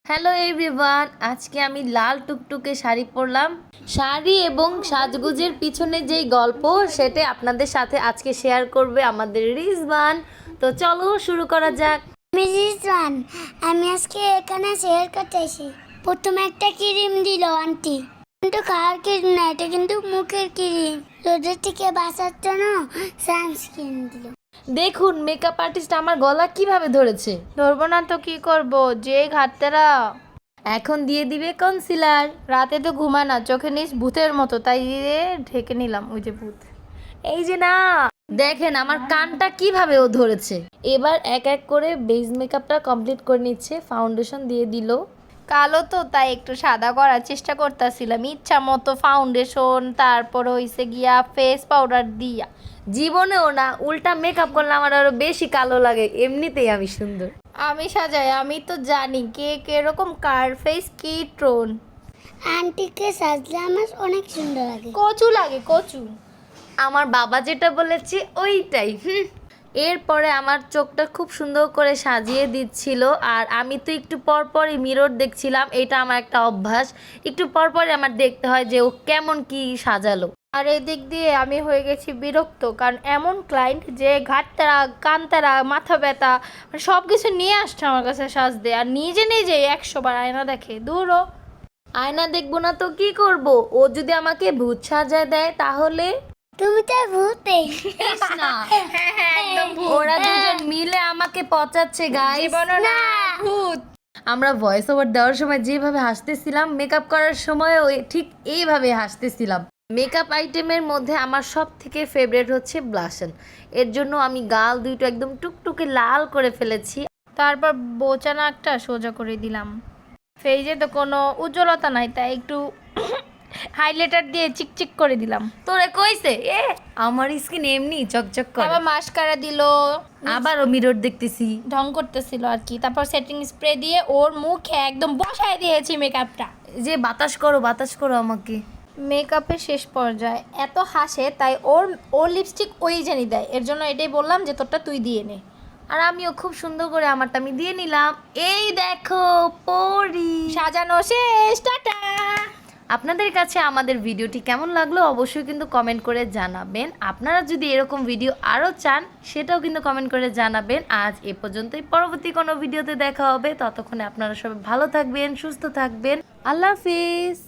Hello everyone, আজকে আমি লাল টুকটুকে শাড়ি পরলাম। শাড়ি এবং সাজগোজের পিছনে যেই গল্প সেটা আপনাদের সাথে আজকে শেয়ার করবে আমাদের রিজওয়ান। তো চলো শুরু করা যাক। আমি রিজওয়ান, আমি আজকে এখানে শেয়ার করতে এসেছি। প্রথমে একটা ক্রিম দিল আন্টি, কিন্তু খাওয়ার ক্রিম না, এটা কিন্তু মুখের ক্রিম। রোদের থেকে বাঁচার জন্য সানস্ক্রিন দিল। দেখুন মেকআপ আর্টিস্ট আমার গলা কিভাবে ধরেছে। ধরবো না তো কি করব, যে ঘাটতেরা। এখন দিয়ে দিবে কনসিলার। রাতে তো ঘুমায় না, চোখে নিস ভূতের মতো, তাই দিয়ে ঢেকে নিলাম। ওই যে ভূত। এই যে না, দেখেন আমার কানটা কিভাবে ও ধরেছে। এবার এক এক করে বেস মেকআপটা কমপ্লিট করে নিচ্ছে। ফাউন্ডেশন দিয়ে দিল। কালো তো, তাই একটু সাদা করার চেষ্টা করতেছিলাম ইচ্ছা মতো। ফাউন্ডেশন, তারপর হইছে গিয়া ফেস পাউডার দিয়া। জীবনেও না, উল্টা মেকআপ করলে আমার আরো বেশি কালো লাগে, এমনিতেই আমি সুন্দর। আমি সাজাই, আমি তো জানি কে কিরকম, কার ফেস কি টোন। আন্টিকে সাজলে আমার অনেক সুন্দর লাগে। কচু লাগে, কচু। আমার বাবা যেটা বলেছে ওইটাই। এরপরে আমার চোখটা খুব সুন্দর করে সাজিয়ে দিচ্ছিল। আর আমি তো একটু পরপরই মিরর দেখছিলাম, এটা আমার একটা অভ্যাস। একটু পরপরই আমার দেখতে হয় যে ও কেমন কি সাজালো। আর এদিক দিয়ে আমি হয়ে গেছি বিরক্ত, কারণ এমন ক্লায়েন্ট যে ঘাটতারা, কানতারা, মাথা ব্যথা, মানে সব কিছু নিয়ে আসছে আমার কাছে সাজতে, আর নিজে নিজে 100 বার আয়না দেখে। দূরও। আয়না দেখবো না তো কি করব? ও যদি আমাকে ভূত সাজায় দেয় তাহলে? তুমি তো ভূতে। না, একদম ওরা দুজন মিলে আমাকে পচাচ্ছে গাইস। জীবনও না, ভূত। আমরা ভয়েস ওভার দেওয়ার সময় যেভাবে হাসতেছিলাম, মেকআপ করার সময় ওই ঠিক এইভাবে হাসতেছিলাম। মেকআপ আইটেমের মধ্যে আমার সব থেকে ফেভারিট হচ্ছে ব্লাশন। এর জন্য আমি গাল দুইটা একদম টুকটুকে লাল করে ফেলেছি। তারপর বোচা নাকটা সোজা করে দিলাম। ফেজে তো কোনো উজ্জ্বলতা নাই, তাই একটু হাইলাইটার দিয়ে চিকচিক করে দিলাম। তোরে কইছে এ আমার স্কিন এমনি চকচক করে। আবার মাস্কারা দিল, আবারও মিরর দেখতেছি। ঢং করতেছিল আর কি। তারপর সেটিং স্প্রে দিয়ে ওর মুখে একদম বসায় দিয়েছি মেকআপটা। যে বাতাস করো আমাকে। মেকআপের শেষ পর্যায়ে এত হাসে, তাই ওর লিপস্টিক ওই জানি দেয়। এর জন্য এটাই বললাম যে তোরটা তুই দিয়ে নে। আর আমিও খুব সুন্দর করে আমারটা আমি দিয়ে নিলাম। এই দেখো পরি সাজানো শেষ, টাটা। আপনাদের কাছে আমাদের ভিডিওটি কেমন লাগলো অবশ্যই কিন্তু কমেন্ট করে জানাবেন। আপনারা যদি এরকম ভিডিও আরও চান সেটাও কিন্তু কমেন্ট করে জানাবেন। আজ এ পর্যন্তই, পরবর্তী কোনো ভিডিওতে দেখা হবে। ততক্ষণে আপনারা সবাই ভালো থাকবেন, সুস্থ থাকবেন। আল্লাহ হাফিজ।